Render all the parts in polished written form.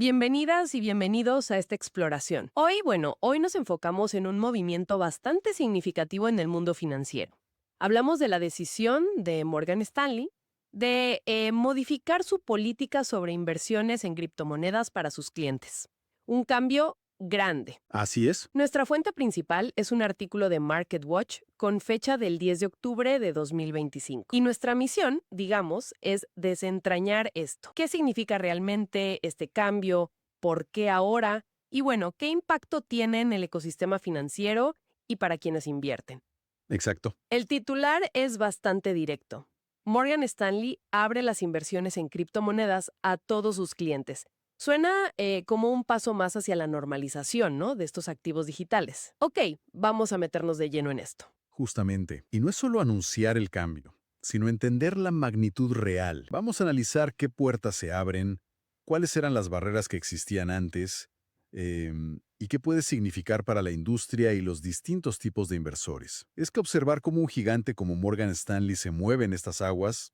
Bienvenidas y bienvenidos a esta exploración. Hoy nos enfocamos en un movimiento bastante significativo en el mundo financiero. Hablamos de la decisión de Morgan Stanley de modificar su política sobre inversiones en criptomonedas para sus clientes. Un cambio grande. Así es. Nuestra fuente principal es un artículo de MarketWatch con fecha del 10 de octubre de 2025. Y nuestra misión, digamos, es desentrañar esto. ¿Qué significa realmente este cambio? ¿Por qué ahora? Y ¿qué impacto tiene en el ecosistema financiero y para quienes invierten? Exacto. El titular es bastante directo. Morgan Stanley abre las inversiones en criptomonedas a todos sus clientes. Suena como un paso más hacia la normalización, ¿no?, de estos activos digitales. Ok, vamos a meternos de lleno en esto. Justamente. Y no es solo anunciar el cambio, sino entender la magnitud real. Vamos a analizar qué puertas se abren, cuáles eran las barreras que existían antes, y qué puede significar para la industria y los distintos tipos de inversores. Es que observar cómo un gigante como Morgan Stanley se mueve en estas aguas,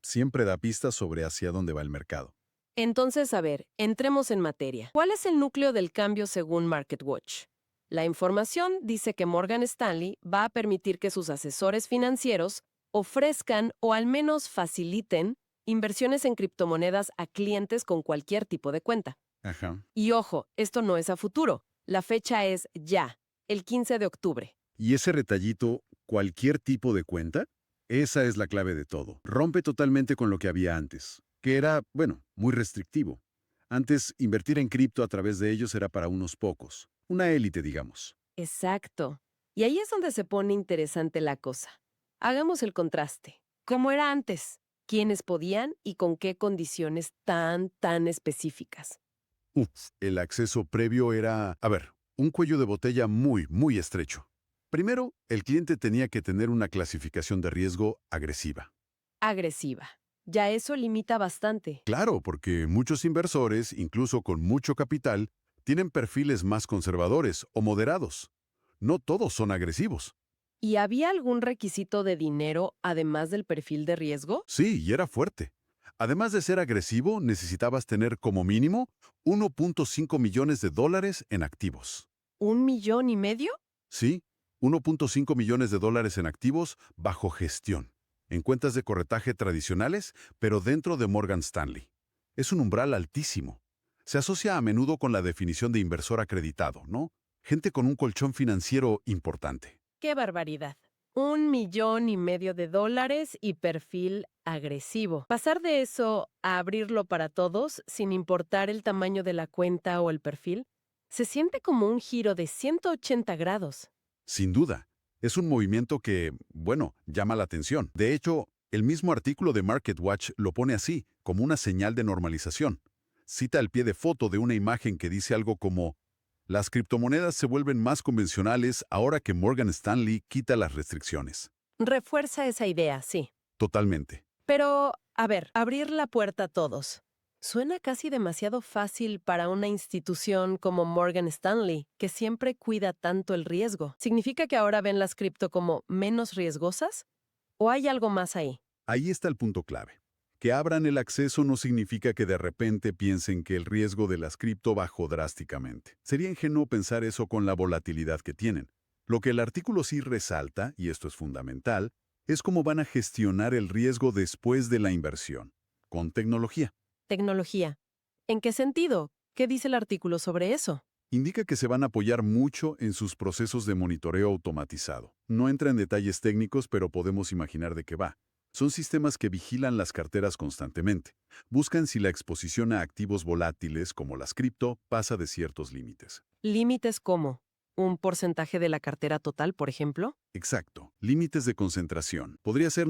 siempre da pistas sobre hacia dónde va el mercado. Entonces, entremos en materia. ¿Cuál es el núcleo del cambio según MarketWatch? La información dice que Morgan Stanley va a permitir que sus asesores financieros ofrezcan o al menos faciliten inversiones en criptomonedas a clientes con cualquier tipo de cuenta. Ajá. Y ojo, esto no es a futuro. La fecha es ya, el 15 de octubre. Y ese retallito, cualquier tipo de cuenta, esa es la clave de todo. Rompe totalmente con lo que había antes, que era, muy restrictivo. Antes, invertir en cripto a través de ellos era para unos pocos. Una élite, digamos. Exacto. Y ahí es donde se pone interesante la cosa. Hagamos el contraste. ¿Cómo era antes? ¿Quiénes podían y con qué condiciones tan específicas? El acceso previo era, un cuello de botella muy, muy estrecho. Primero, el cliente tenía que tener una clasificación de riesgo agresiva. Agresiva. Ya eso limita bastante. Claro, porque muchos inversores, incluso con mucho capital, tienen perfiles más conservadores o moderados. No todos son agresivos. ¿Y había algún requisito de dinero además del perfil de riesgo? Sí, y era fuerte. Además de ser agresivo, necesitabas tener como mínimo 1.5 millones de dólares en activos. ¿1,5 millones? Sí, 1.5 millones de dólares en activos bajo gestión, en cuentas de corretaje tradicionales, pero dentro de Morgan Stanley. Es un umbral altísimo. Se asocia a menudo con la definición de inversor acreditado, ¿no? Gente con un colchón financiero importante. ¡Qué barbaridad! 1,5 millones de dólares y perfil agresivo. Pasar de eso a abrirlo para todos, sin importar el tamaño de la cuenta o el perfil, se siente como un giro de 180 grados. Sin duda, es un movimiento que, llama la atención. De hecho, el mismo artículo de MarketWatch lo pone así, como una señal de normalización. Cita al pie de foto de una imagen que dice algo como: las criptomonedas se vuelven más convencionales ahora que Morgan Stanley quita las restricciones. Refuerza esa idea, sí. Totalmente. Pero, abrir la puerta a todos. Suena casi demasiado fácil para una institución como Morgan Stanley, que siempre cuida tanto el riesgo. ¿Significa que ahora ven las cripto como menos riesgosas? ¿O hay algo más ahí? Ahí está el punto clave. Que abran el acceso no significa que de repente piensen que el riesgo de las cripto bajó drásticamente. Sería ingenuo pensar eso con la volatilidad que tienen. Lo que el artículo sí resalta, y esto es fundamental, es cómo van a gestionar el riesgo después de la inversión, con tecnología. Tecnología. ¿En qué sentido? ¿Qué dice el artículo sobre eso? Indica que se van a apoyar mucho en sus procesos de monitoreo automatizado. No entra en detalles técnicos, pero podemos imaginar de qué va. Son sistemas que vigilan las carteras constantemente. Buscan si la exposición a activos volátiles, como las cripto, pasa de ciertos límites. ¿Límites como? ¿Un porcentaje de la cartera total, por ejemplo? Exacto. Límites de concentración. Podría ser,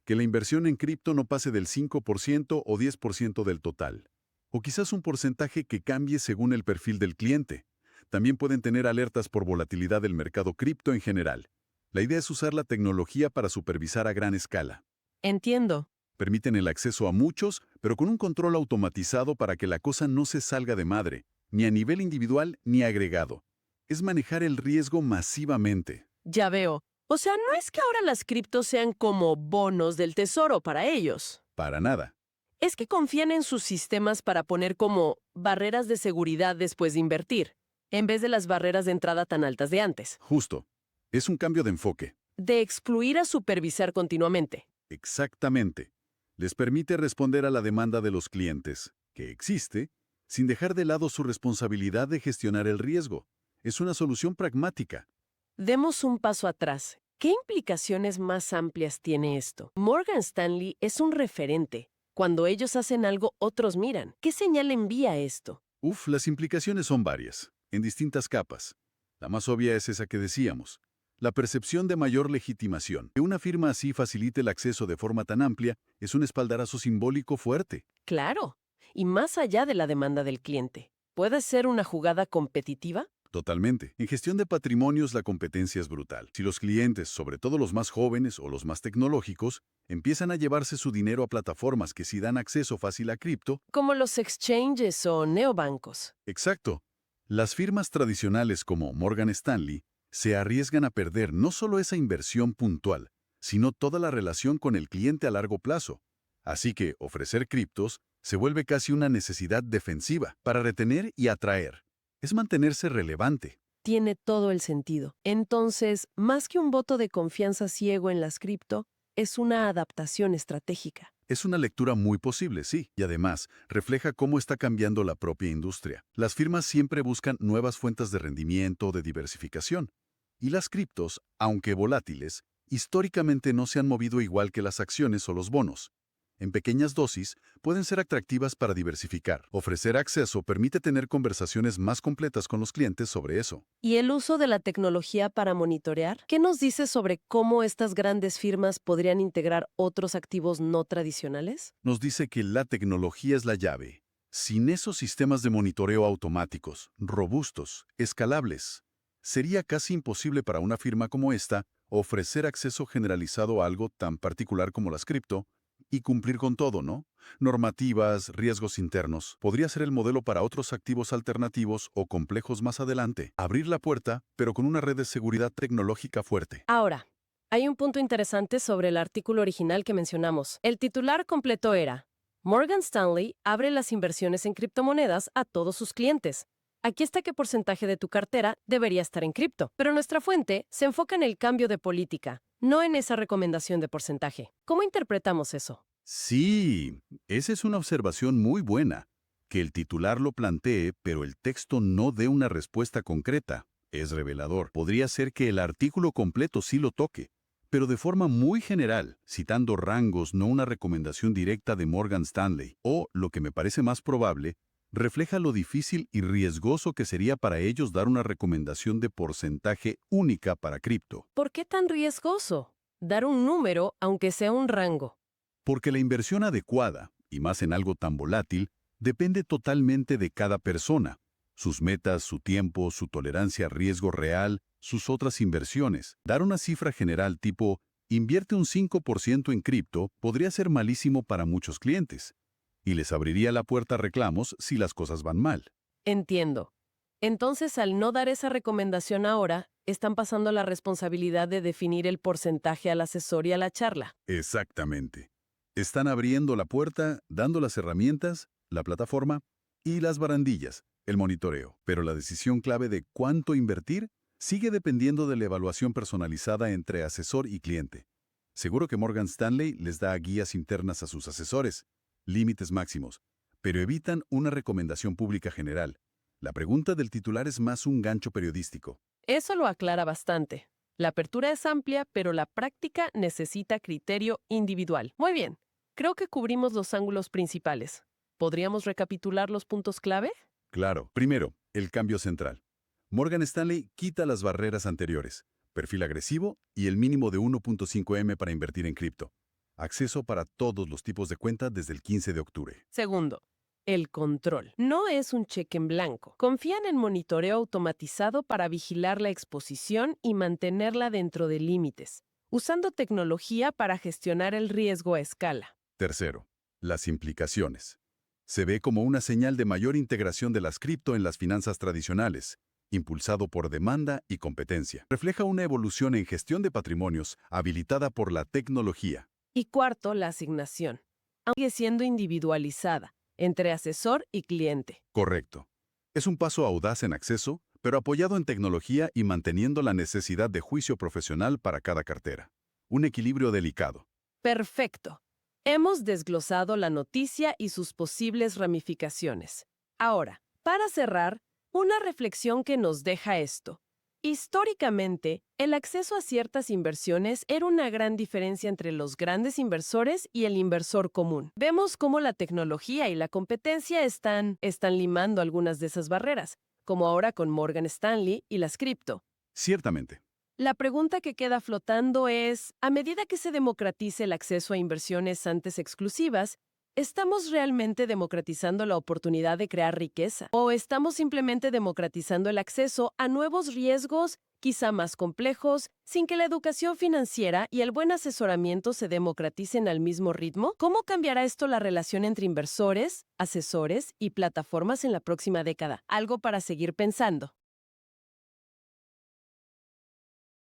que la inversión en cripto no pase del 5% o 10% del total. O quizás un porcentaje que cambie según el perfil del cliente. También pueden tener alertas por volatilidad del mercado cripto en general. La idea es usar la tecnología para supervisar a gran escala. Entiendo. Permiten el acceso a muchos, pero con un control automatizado para que la cosa no se salga de madre, ni a nivel individual ni agregado. Es manejar el riesgo masivamente. Ya veo. O sea, no es que ahora las criptos sean como bonos del tesoro para ellos. Para nada. es que confían en sus sistemas para poner como barreras de seguridad después de invertir, en vez de las barreras de entrada tan altas de antes. Justo. Es un cambio de enfoque. De excluir a supervisar continuamente. Exactamente. Les permite responder a la demanda de los clientes, que existe, sin dejar de lado su responsabilidad de gestionar el riesgo. Es una solución pragmática. Demos un paso atrás. ¿Qué implicaciones más amplias tiene esto? Morgan Stanley es un referente. Cuando ellos hacen algo, otros miran. ¿Qué señal envía esto? Las implicaciones son varias, en distintas capas. La más obvia es esa que decíamos. La percepción de mayor legitimación. Que una firma así facilite el acceso de forma tan amplia es un espaldarazo simbólico fuerte. Claro. Y más allá de la demanda del cliente. ¿Puede ser una jugada competitiva? Totalmente. En gestión de patrimonios la competencia es brutal. Si los clientes, sobre todo los más jóvenes o los más tecnológicos, empiezan a llevarse su dinero a plataformas que sí dan acceso fácil a cripto, Como los exchanges o neobancos. exacto, las firmas tradicionales como Morgan Stanley se arriesgan a perder no solo esa inversión puntual, sino toda la relación con el cliente a largo plazo. Así que ofrecer criptos se vuelve casi una necesidad defensiva para retener y atraer. Es mantenerse relevante. Tiene todo el sentido. Entonces, más que un voto de confianza ciego en las cripto, es una adaptación estratégica. Es una lectura muy posible, sí, y además refleja cómo está cambiando la propia industria. Las firmas siempre buscan nuevas fuentes de rendimiento o de diversificación. Y las criptos, aunque volátiles, históricamente no se han movido igual que las acciones o los bonos. En pequeñas dosis, pueden ser atractivas para diversificar. Ofrecer acceso permite tener conversaciones más completas con los clientes sobre eso. ¿Y el uso de la tecnología para monitorear? ¿Qué nos dice sobre cómo estas grandes firmas podrían integrar otros activos no tradicionales? Nos dice que la tecnología es la llave. Sin esos sistemas de monitoreo automáticos, robustos, escalables, sería casi imposible para una firma como esta ofrecer acceso generalizado a algo tan particular como las cripto y cumplir con todo, ¿no? Normativas, riesgos internos. Podría ser el modelo para otros activos alternativos o complejos más adelante. Abrir la puerta, pero con una red de seguridad tecnológica fuerte. Ahora, hay un punto interesante sobre el artículo original que mencionamos. El titular completo era: Morgan Stanley abre las inversiones en criptomonedas a todos sus clientes. Aquí está qué porcentaje de tu cartera debería estar en cripto. Pero nuestra fuente se enfoca en el cambio de política, no en esa recomendación de porcentaje. ¿Cómo interpretamos eso? Sí, esa es una observación muy buena. Que el titular lo plantee, pero el texto no dé una respuesta concreta. Es revelador. Podría ser que el artículo completo sí lo toque, pero de forma muy general, citando rangos, no una recomendación directa de Morgan Stanley. O, lo que me parece más probable, refleja lo difícil y riesgoso que sería para ellos dar una recomendación de porcentaje única para cripto. ¿Por qué tan riesgoso? Dar un número, aunque sea un rango. Porque la inversión adecuada, y más en algo tan volátil, depende totalmente de cada persona. Sus metas, su tiempo, su tolerancia a riesgo real, sus otras inversiones. Dar una cifra general tipo, invierte un 5% en cripto, podría ser malísimo para muchos clientes. Y les abriría la puerta a reclamos si las cosas van mal. Entiendo. Entonces, al no dar esa recomendación ahora, están pasando la responsabilidad de definir el porcentaje al asesor y a la charla. Exactamente. Están abriendo la puerta, dando las herramientas, la plataforma y las barandillas, el monitoreo. Pero la decisión clave de cuánto invertir sigue dependiendo de la evaluación personalizada entre asesor y cliente. Seguro que Morgan Stanley les da guías internas a sus asesores, límites máximos, pero evitan una recomendación pública general. La pregunta del titular es más un gancho periodístico. Eso lo aclara bastante. La apertura es amplia, pero la práctica necesita criterio individual. Muy bien. Creo que cubrimos los ángulos principales. ¿Podríamos recapitular los puntos clave? Claro. Primero, el cambio central. Morgan Stanley quita las barreras anteriores, perfil agresivo y el mínimo de 1.5M para invertir en cripto. Acceso para todos los tipos de cuenta desde el 15 de octubre. Segundo, el control. No es un cheque en blanco. Confían en monitoreo automatizado para vigilar la exposición y mantenerla dentro de límites, usando tecnología para gestionar el riesgo a escala. Tercero, las implicaciones. Se ve como una señal de mayor integración de las cripto en las finanzas tradicionales, impulsado por demanda y competencia. Refleja una evolución en gestión de patrimonios habilitada por la tecnología. Y cuarto, la asignación. aunque siendo individualizada entre asesor y cliente. Correcto. Es un paso audaz en acceso, pero apoyado en tecnología y manteniendo la necesidad de juicio profesional para cada cartera. Un equilibrio delicado. Perfecto. Hemos desglosado la noticia y sus posibles ramificaciones. Ahora, para cerrar, una reflexión que nos deja esto. Históricamente, el acceso a ciertas inversiones era una gran diferencia entre los grandes inversores y el inversor común. Vemos cómo la tecnología y la competencia están limando algunas de esas barreras, como ahora con Morgan Stanley y las cripto. Ciertamente. La pregunta que queda flotando es, a medida que se democratice el acceso a inversiones antes exclusivas, ¿estamos realmente democratizando la oportunidad de crear riqueza? ¿O estamos simplemente democratizando el acceso a nuevos riesgos, quizá más complejos, sin que la educación financiera y el buen asesoramiento se democraticen al mismo ritmo? ¿Cómo cambiará esto la relación entre inversores, asesores y plataformas en la próxima década? Algo para seguir pensando.